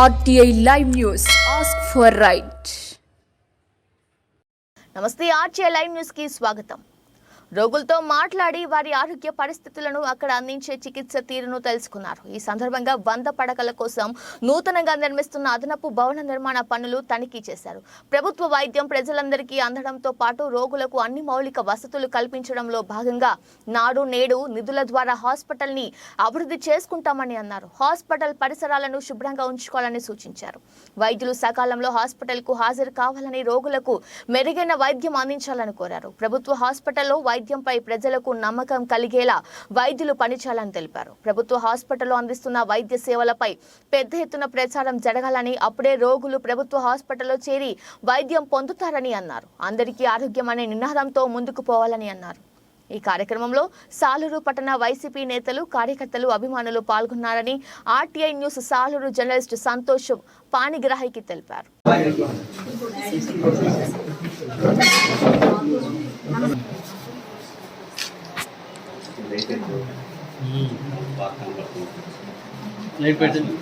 RTI Live News. Ask for right. నమస్తే RTI Live News కి స్వాగతం. రోగులతో మాట్లాడి వారి ఆరోగ్య పరిస్థితులను అక్కడ అందించే చికిత్స తీరును తెలుసుకున్నారు. ఈ సందర్భంగా 100 పడకల కోసం నూతనంగా నిర్మిస్తున్న అదనపు భవన నిర్మాణ పనులు తనిఖీ చేశారు. ప్రభుత్వ వైద్యం ప్రజలందరికీ అందడంతో పాటు రోగులకు అన్ని మౌలిక వసతులు కల్పించడంలో భాగంగా నాడు నేడు నిధుల ద్వారా హాస్పిటల్ ని అభివృద్ధి చేసుకుంటామని అన్నారు. హాస్పిటల్ పరిసరాలను శుభ్రంగా ఉంచుకోవాలని సూచించారు. వైద్యులు సకాలంలో హాస్పిటల్ కు హాజరు కావాలని, రోగులకు మెరుగైన వైద్యం అందించాలని కోరారు. ప్రభుత్వ హాస్పిటల్లో వైద్యంపై ప్రజలకు నమ్మకం కలిగేలా వైద్యులు పనిచేయాలని తెలిపారు. ప్రభుత్వ హాస్పిటల్లో అందిస్తున్న వైద్య సేవలపై పెద్ద ఎత్తున ప్రచారం జరగాలని, అప్పుడే రోగులు ప్రభుత్వ హాస్పిటల్లో చేరి వైద్యం పొందుతారని అన్నారు. అందరికీ ఆరోగ్యం అనే నినాదంతో ముందుకు పోవాలని అన్నారు. ఈ కార్యక్రమంలో సాలూరు పట్టణ వైసీపీ నేతలు, కార్యకర్తలు, అభిమానులు పాల్గొన్నారని RTI news Saluru journalist Santosh పాణిగ్రాహికి తెలిపారు. లైట్ పెట్టండి.